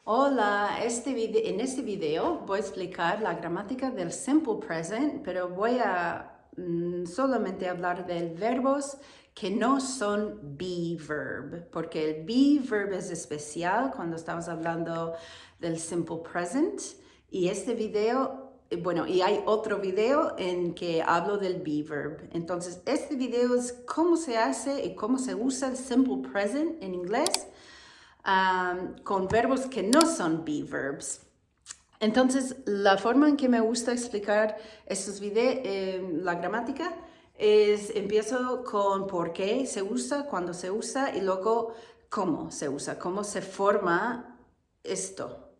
Hola, en este video voy a explicar la gramática del simple present, pero voy a solamente hablar de verbos que no son be verb, porque el be verb es especial cuando estamos hablando del simple present. Y este video, y hay otro video en que hablo del be verb. Entonces, este video es cómo se hace y cómo se usa el simple present en inglés. Con verbos que no son be verbs. Entonces, la forma en que me gusta explicar estos videos, la gramática, empiezo con por qué se usa, cuándo se usa y luego cómo se usa, cómo se forma esto.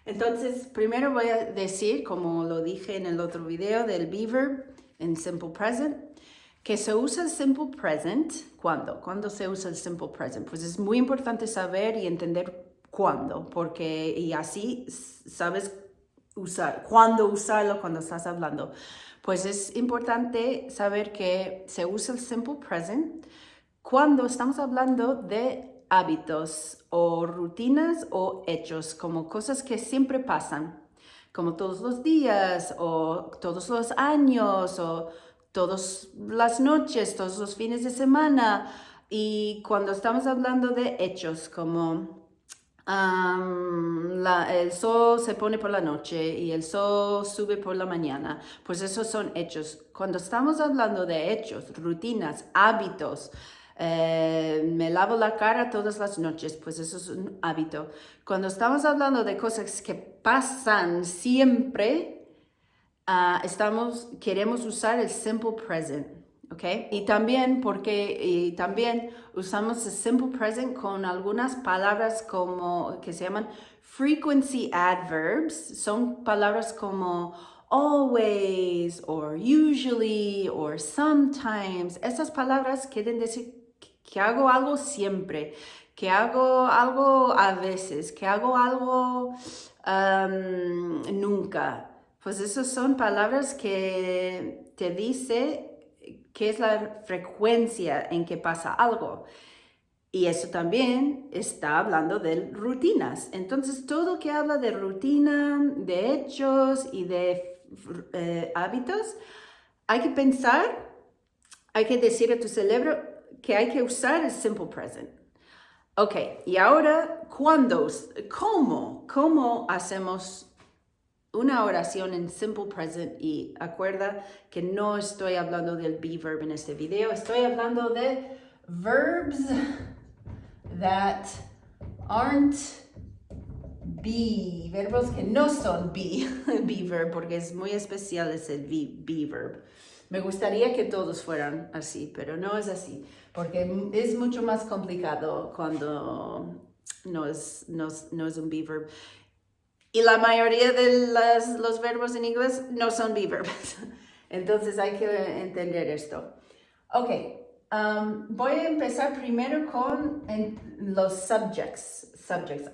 Entonces, primero voy a decir, como lo dije en el otro video del be verb en simple present, que se usa el simple present. ¿Cuándo? ¿Cuándo se usa el simple present? Pues es muy importante saber y entender cuándo, porque y así sabes cuándo usarlo cuando estás hablando. Pues es importante saber que se usa el simple present cuando estamos hablando de hábitos o rutinas o hechos, como cosas que siempre pasan, como todos los días o todos los años o todas las noches, todos los fines de semana. Y cuando estamos hablando de hechos como el sol se pone por la noche y el sol sube por la mañana, pues esos son hechos. Cuando estamos hablando de hechos, rutinas, hábitos, me lavo la cara todas las noches, pues eso es un hábito. Cuando estamos hablando de cosas que pasan siempre, queremos usar el simple present, ¿ok? Y también usamos el simple present con algunas palabras que se llaman frequency adverbs. Son palabras como always, or usually, or sometimes. Esas palabras quieren decir que hago algo siempre, que hago algo a veces, que hago algo nunca. Pues esas son palabras que te dice qué es la frecuencia en que pasa algo. Y eso también está hablando de rutinas. Entonces, todo que habla de rutina, de hechos y de hábitos, hay que pensar, hay que decir a tu cerebro que hay que usar el simple present. Ok, y ahora, ¿cómo hacemos una oración en simple present? Y acuerda que no estoy hablando del be verb en este video, estoy hablando de verbs that aren't be, verbos que no son be verb, porque es muy especial ese be verb. Me gustaría que todos fueran así, pero no es así, porque es mucho más complicado cuando no es un be verb. Y la mayoría de los verbos en inglés no son be verbs. Entonces hay que entender esto. Ok, voy a empezar primero con los subjects.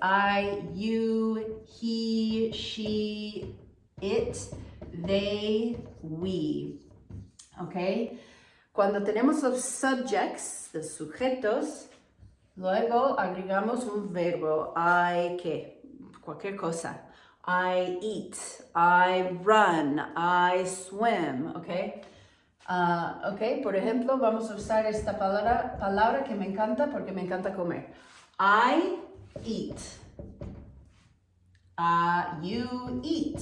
I, you, he, she, it, they, we. Ok, cuando tenemos los subjects, los sujetos, luego agregamos un verbo. I, ¿qué? Cualquier cosa. I eat, I run, I swim, ¿ok? Ok, por ejemplo, vamos a usar esta palabra que me encanta porque me encanta comer. I eat. You eat.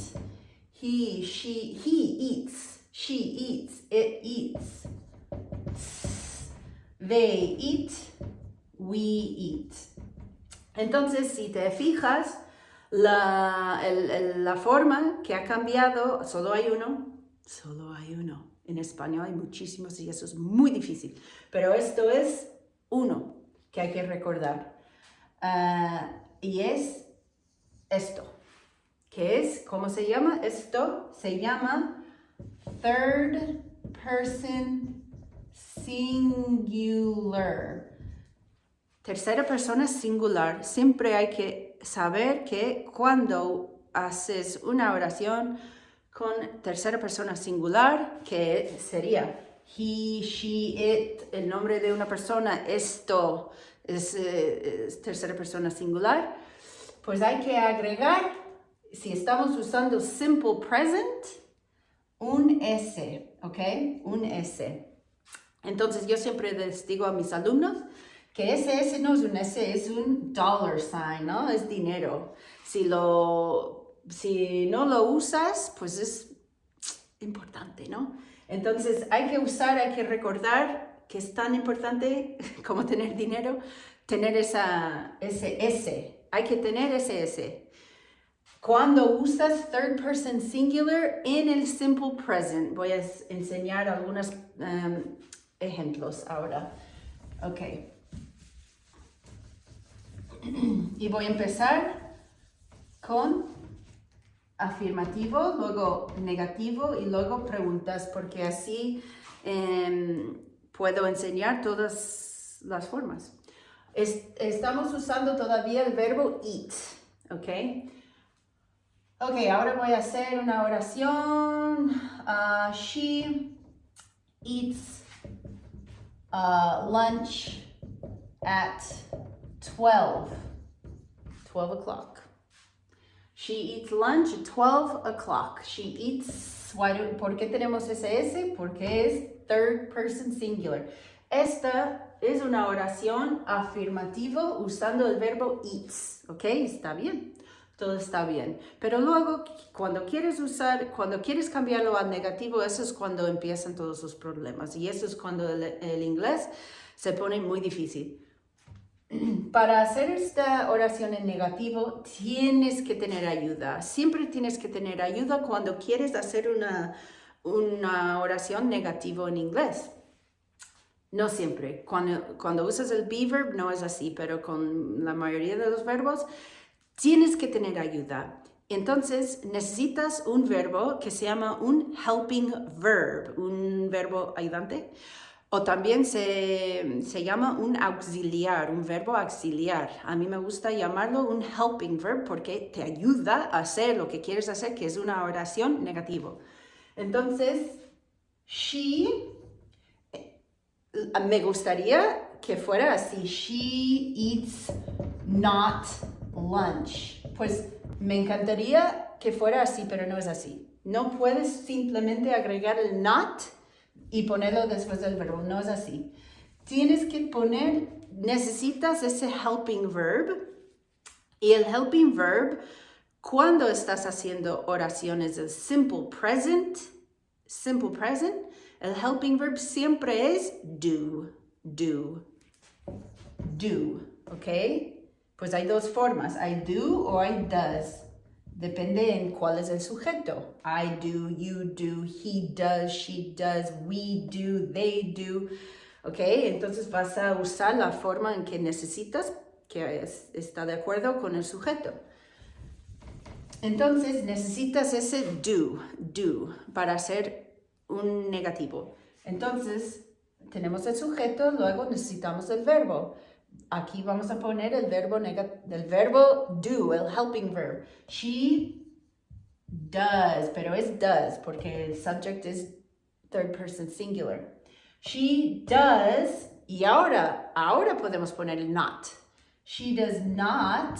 He eats. She eats. It eats. They eat. We eat. Entonces, si te fijas, la forma que ha cambiado, solo hay uno. En español hay muchísimos y eso es muy difícil. Pero esto es uno que hay que recordar. Y es esto. ¿Qué es? ¿Cómo se llama? Esto se llama third person singular. Tercera persona singular. Siempre hay que saber que cuando haces una oración con tercera persona singular, que sería he, she, it, el nombre de una persona, esto es tercera persona singular. pues hay que agregar, si estamos usando simple present, un S, ¿ok? Un S. Entonces yo siempre les digo a mis alumnos que ese S no es un S, es un dollar sign, ¿no? Es dinero. Si no lo usas, pues es importante, ¿no? Entonces hay que recordar que es tan importante como tener dinero, tener ese S. Hay que tener ese S. Cuando usas third person singular en el simple present, voy a enseñar algunos ejemplos ahora. Ok. Y voy a empezar con afirmativo, luego negativo y luego preguntas, porque así puedo enseñar todas las formas. Estamos usando todavía el verbo eat, ¿ok? Ok, ahora voy a hacer una oración. She eats lunch at 12 o'clock. She eats lunch at 12 o'clock. She eats, ¿por qué tenemos ese S? Porque es third person singular. Esta es una oración afirmativa usando el verbo eats, ¿ok? Está bien, todo está bien. Pero luego, cuando quieres cambiarlo al negativo, eso es cuando empiezan todos los problemas. Y eso es cuando el inglés se pone muy difícil. Para hacer esta oración en negativo, tienes que tener ayuda. Siempre tienes que tener ayuda cuando quieres hacer una oración negativa en inglés. No siempre. Cuando usas el be verb no es así, pero con la mayoría de los verbos tienes que tener ayuda. Entonces necesitas un verbo que se llama un helping verb, un verbo ayudante. O también se llama un auxiliar, un verbo auxiliar. A mí me gusta llamarlo un helping verb porque te ayuda a hacer lo que quieres hacer, que es una oración negativa. Entonces, me gustaría que fuera así. She eats not lunch. Pues me encantaría que fuera así, pero no es así. No puedes simplemente agregar el not y ponerlo después del verbo, no es así. Necesitas ese helping verb, y el helping verb, cuando estás haciendo oraciones del simple present, el helping verb siempre es do, ¿ok? Pues hay dos formas, hay do o hay does. Depende en cuál es el sujeto. I do, you do, he does, she does, we do, they do. ¿Ok? Entonces vas a usar la forma en que necesitas, que está de acuerdo con el sujeto. Entonces necesitas ese do, para hacer un negativo. Entonces tenemos el sujeto, luego necesitamos el verbo. Aquí vamos a poner el verbo do, el helping verb. She does, pero es does porque el subject es third person singular. She does, y ahora podemos poner el not. She does not,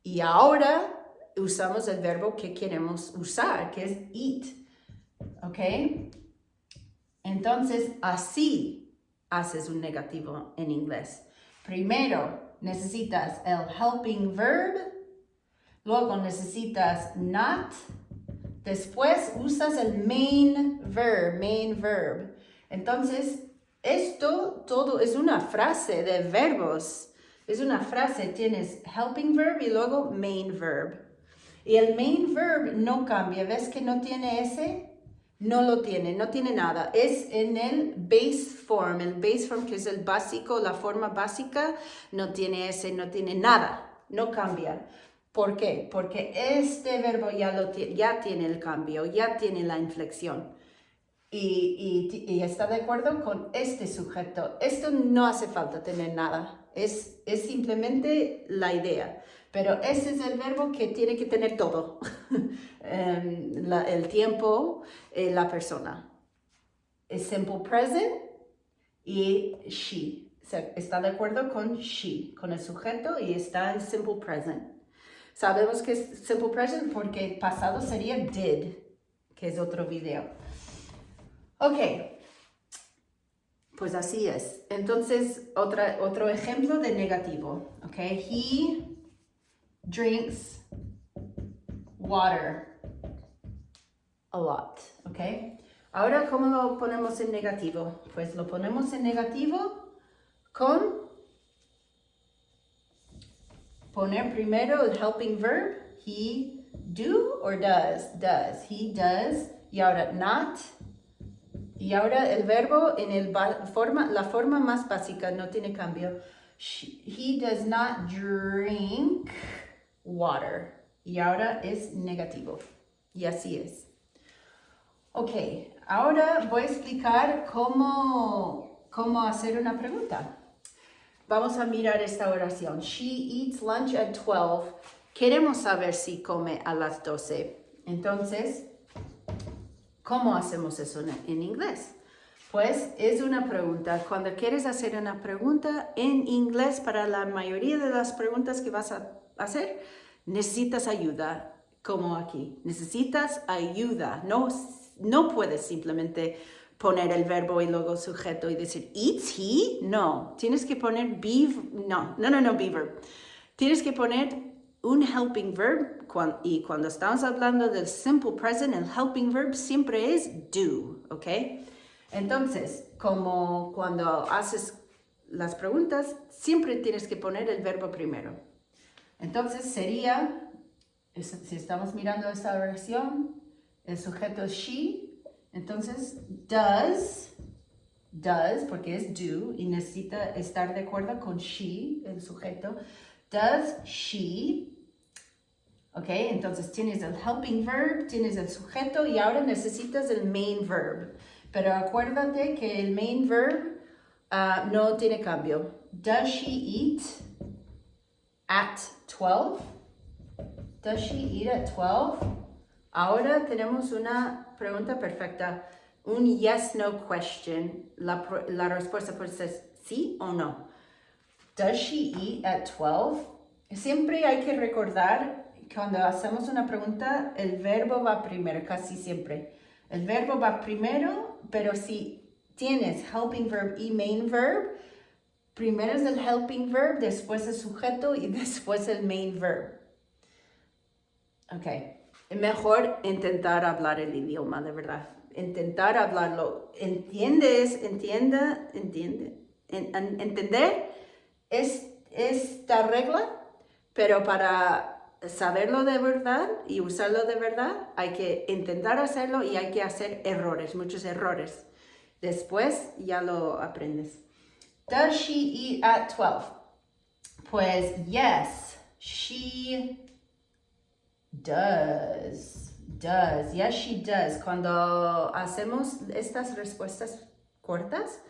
y ahora usamos el verbo que queremos usar, que es eat. ¿Ok? Entonces, así haces un negativo en inglés. Primero necesitas el helping verb, luego necesitas not, después usas el main verb. Entonces, esto todo es una frase de verbos. Es una frase, tienes helping verb y luego main verb. Y el main verb no cambia, ¿ves que no tiene ese? No lo tiene, no tiene nada. Es en el base form que es el básico, la forma básica, no tiene ese, no tiene nada, no cambia. ¿Por qué? Porque este verbo ya tiene el cambio, ya tiene la inflexión. Y está de acuerdo con este sujeto. Esto no hace falta tener nada, es simplemente la idea. Pero ese es el verbo que tiene que tener todo. El tiempo, la persona. Es simple present y she. Está de acuerdo con she, con el sujeto y está en simple present. Sabemos que es simple present porque el pasado sería did, que es otro video. Ok, pues así es. Entonces, otro ejemplo de negativo. Ok, he drinks water a lot. Ok, ahora, ¿cómo lo ponemos en negativo? Pues lo ponemos en negativo con poner primero el helping verb. He do or does? Does. He does. Y ahora not. Y ahora el verbo en la forma más básica, no tiene cambio. He does not drink water. Y ahora es negativo. Y así es. Ok, ahora voy a explicar cómo hacer una pregunta. Vamos a mirar esta oración. She eats lunch at 12. Queremos saber si come a las 12. Entonces, ¿cómo hacemos eso en inglés? Pues es una pregunta. Cuando quieres hacer una pregunta en inglés, para la mayoría de las preguntas que vas a hacer, necesitas ayuda, como aquí. Necesitas ayuda. No puedes simplemente poner el verbo y luego sujeto y decir, eats he? No. Tienes que poner beaver. Tienes que poner un helping verb, y cuando estamos hablando del simple present, el helping verb siempre es do, ¿ok? Entonces, como cuando haces las preguntas, siempre tienes que poner el verbo primero. Entonces sería, si estamos mirando esta oración, el sujeto es she, entonces does, porque es do, y necesita estar de acuerdo con she, el sujeto. Does she? Ok, entonces tienes el helping verb, tienes el sujeto y ahora necesitas el main verb. Pero acuérdate que el main verb no tiene cambio. Does she eat at 12? Does she eat at 12? Ahora tenemos una pregunta perfecta. Un yes-no question. La respuesta puede ser sí o no. Does she eat at 12? Siempre hay que recordar, cuando hacemos una pregunta, el verbo va primero, casi siempre. El verbo va primero, pero si tienes helping verb y main verb, primero es el helping verb, después el sujeto y después el main verb. Ok, mejor intentar hablar el idioma, de verdad. Intentar hablarlo. Entender esta regla, pero para saberlo de verdad y usarlo de verdad, hay que intentar hacerlo y hay que hacer errores, muchos errores. Después ya lo aprendes. Does she eat at 12? Pues yes, she does. Yes, she does. Cuando hacemos estas respuestas cortas,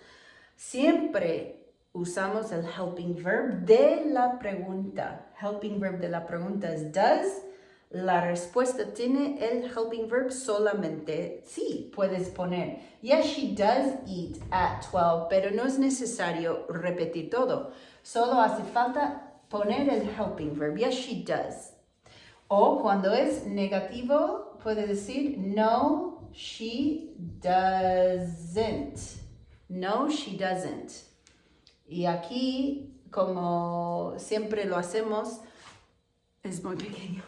siempre usamos el helping verb de la pregunta. Helping verb de la pregunta es does. La respuesta tiene el helping verb solamente. Sí, puedes poner, yes, she does eat at 12, pero no es necesario repetir todo. Solo hace falta poner el helping verb. Yes, she does. O cuando es negativo, puedes decir, no, she doesn't. No, she doesn't. Y aquí, como siempre lo hacemos, es muy pequeño.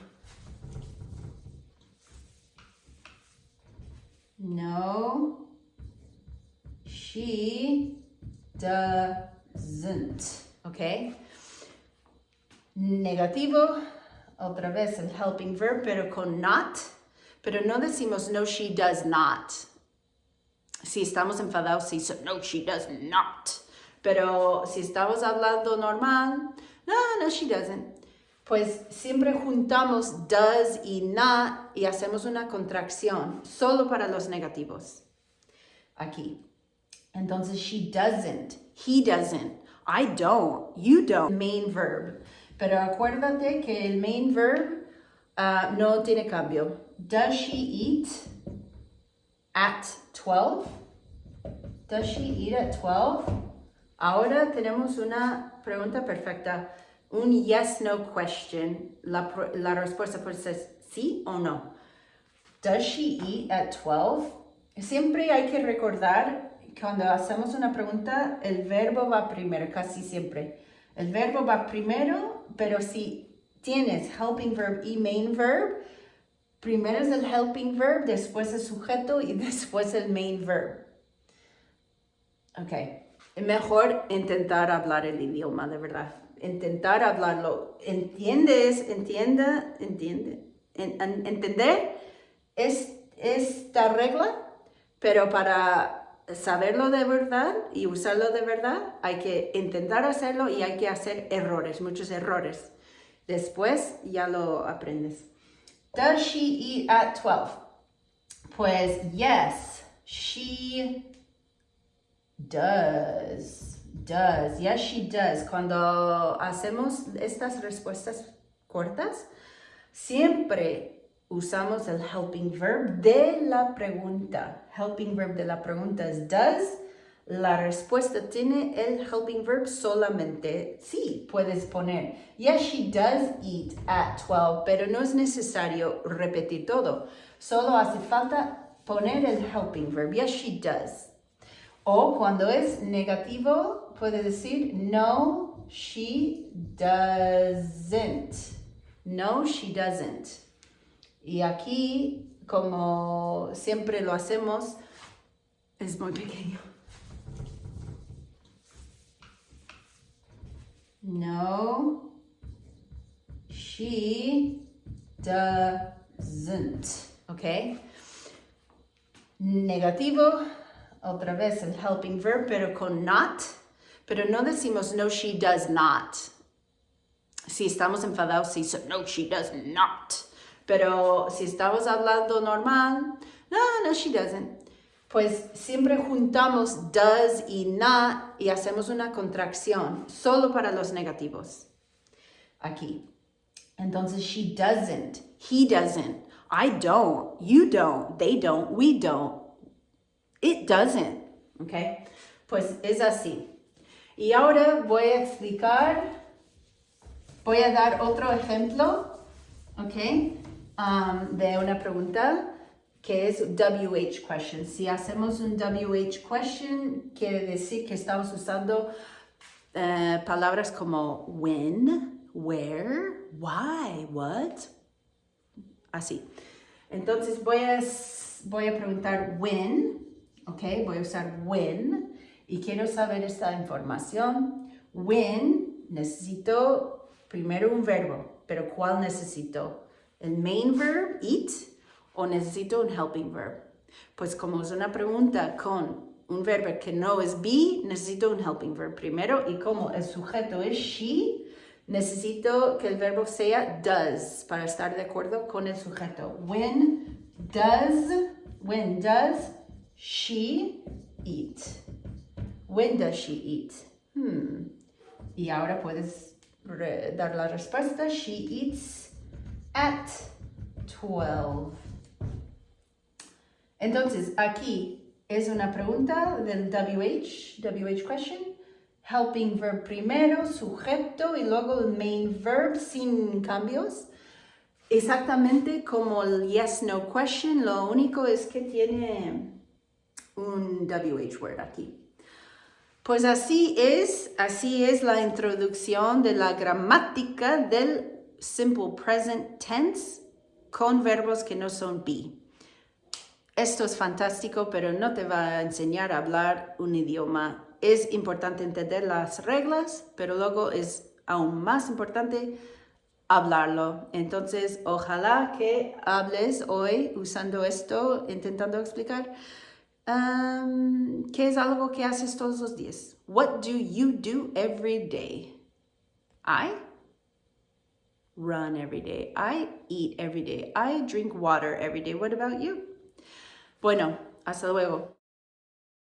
No, she doesn't. ¿Ok? Negativo, otra vez el helping verb, pero con not. Pero no decimos no, she does not. Si estamos enfadados, sí, no, she does not. Pero si estamos hablando normal, no, she doesn't. Pues siempre juntamos does y not y hacemos una contracción solo para los negativos. Aquí. Entonces, she doesn't, he doesn't, I don't, you don't. Main verb. Pero acuérdate que el main verb no tiene cambio. Does she eat at 12? Does she eat at 12? Ahora tenemos una pregunta perfecta. un yes-no question. La respuesta puede ser sí o no. Does she eat at 12? Siempre hay que recordar, cuando hacemos una pregunta, el verbo va primero, casi siempre. El verbo va primero, pero si tienes helping verb y main verb, primero es el helping verb, después el sujeto y después el main verb. Ok. Mejor intentar hablar el idioma, de verdad. Intentar hablarlo. Entender esta regla, pero para saberlo de verdad y usarlo de verdad, hay que intentar hacerlo y hay que hacer errores, muchos errores. Después ya lo aprendes. Does she eat at 12? Pues yes, she does. Yes, she does. Cuando hacemos estas respuestas cortas, siempre usamos el helping verb de la pregunta. Helping verb de la pregunta es does. La respuesta tiene el helping verb solamente. Sí, puedes poner yes, she does eat at 12, pero no es necesario repetir todo. Solo hace falta poner el helping verb. Yes, she does. O cuando es negativo, puedes decir no, she doesn't. No, she doesn't. Y aquí, como siempre lo hacemos, es muy pequeño. No, she doesn't. ¿Ok? Negativo, otra vez el helping verb, pero con not. Pero no decimos no, she does not. Si estamos enfadados, sí, no, she does not. Pero si estamos hablando normal, no, she doesn't. Pues siempre juntamos does y not y hacemos una contracción solo para los negativos. Aquí. Entonces, she doesn't, he doesn't, I don't, you don't, they don't, we don't, it doesn't. ¿Ok? Pues es así. Y ahora voy a explicar, voy a dar otro ejemplo, ¿ok? De una pregunta que es WH question. Si hacemos un WH question, quiere decir que estamos usando palabras como when, where, why, what. Así. Entonces voy a preguntar when, ¿ok? Voy a usar when y quiero saber esta información. When, necesito primero un verbo, pero ¿cuál necesito? ¿El main verb, eat, o necesito un helping verb? Pues como es una pregunta con un verbo que no es be, necesito un helping verb primero, y como el sujeto es she, necesito que el verbo sea does para estar de acuerdo con el sujeto. When does she eat? When does she eat? Y ahora puedes dar la respuesta. She eats at 12. Entonces, aquí es una pregunta del WH question. Helping verb primero, sujeto y luego el main verb sin cambios. Exactamente como el yes-no question, lo único es que tiene un WH word aquí. Pues así es la introducción de la gramática del simple present tense con verbos que no son be. Esto es fantástico, pero no te va a enseñar a hablar un idioma. Es importante entender las reglas, pero luego es aún más importante hablarlo. Entonces, ojalá que hables hoy usando esto, intentando explicar qué es algo que haces todos los días. What do you do every day? I run every day. I eat every day. I drink water every day. What about you? Bueno, hasta luego.